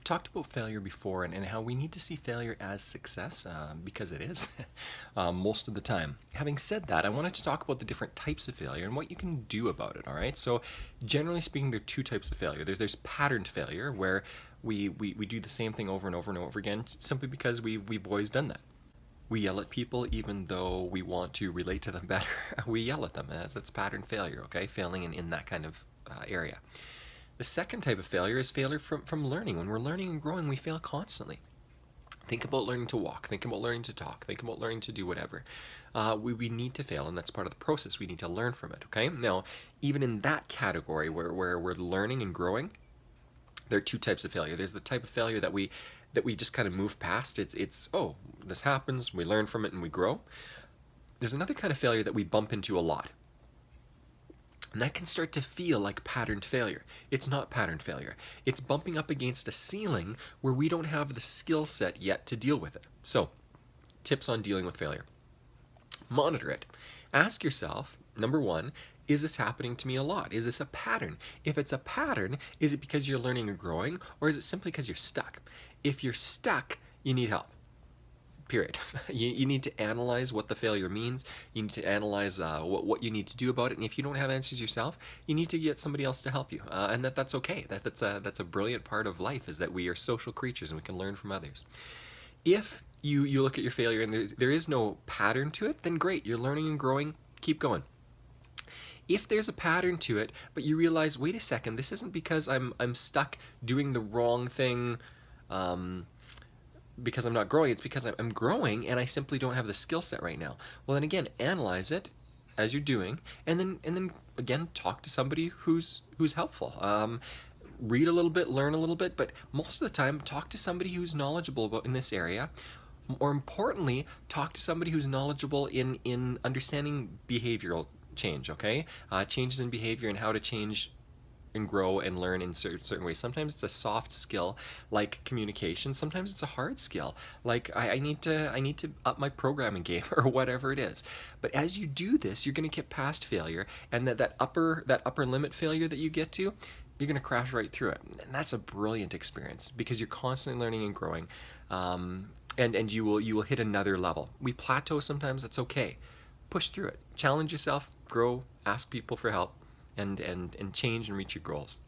talked about failure before and how we need to see failure as success because it is most of the time. Having said that, I wanted to talk about the different types of failure and what you can do about it, all right? So generally speaking, there are two types of failure. There's patterned failure where we do the same thing over and over and over again simply because we've always done that. We yell at people even though we want to relate to them better. We yell at them. That's pattern failure, okay? Failing in that kind of area. The second type of failure is failure from learning. When we're learning and growing, we fail constantly. Think about learning to walk. Think about learning to talk. Think about learning to do whatever. We need to fail, and that's part of the process. We need to learn from it, okay? Now, even in that category where we're learning and growing, there are two types of failure. There's the type of failure that we just kind of move past. It's oh, this happens, we learn from it, and we grow. There's another kind of failure that we bump into a lot. And that can start to feel like patterned failure. It's not patterned failure. It's bumping up against a ceiling where we don't have the skill set yet to deal with it. So, tips on dealing with failure. Monitor it. Ask yourself, number one, is this happening to me a lot? Is this a pattern? If it's a pattern, is it because you're learning and growing, or is it simply because you're stuck? If you're stuck, you need help. Period. You need to analyze what the failure means. You need to analyze what you need to do about it. And if you don't have answers yourself, you need to get somebody else to help you. And that's okay. That's a brilliant part of life, is that we are social creatures and we can learn from others. If you look at your failure and there is no pattern to it, then great. You're learning and growing. Keep going. If there's a pattern to it, but you realize, wait a second, this isn't because I'm stuck doing the wrong thing, because I'm not growing, it's because I'm growing and I simply don't have the skill set right now. Well, then again, analyze it as you're doing, and then again, talk to somebody who's helpful. Read a little bit, learn a little bit, but most of the time, talk to somebody who's knowledgeable about in this area. More importantly, talk to somebody who's knowledgeable in understanding behavioral change, okay? Changes in behavior and how to change and grow and learn in certain ways. Sometimes it's a soft skill like communication. Sometimes it's a hard skill like I need to up my programming game or whatever it is. But as you do this, you're going to get past failure, and that upper limit failure that you get to, you're going to crash right through it. And that's a brilliant experience because you're constantly learning and growing, and you will hit another level. We plateau sometimes. That's okay. Push through it. Challenge yourself. Grow. Ask people for help. And change and reach your goals.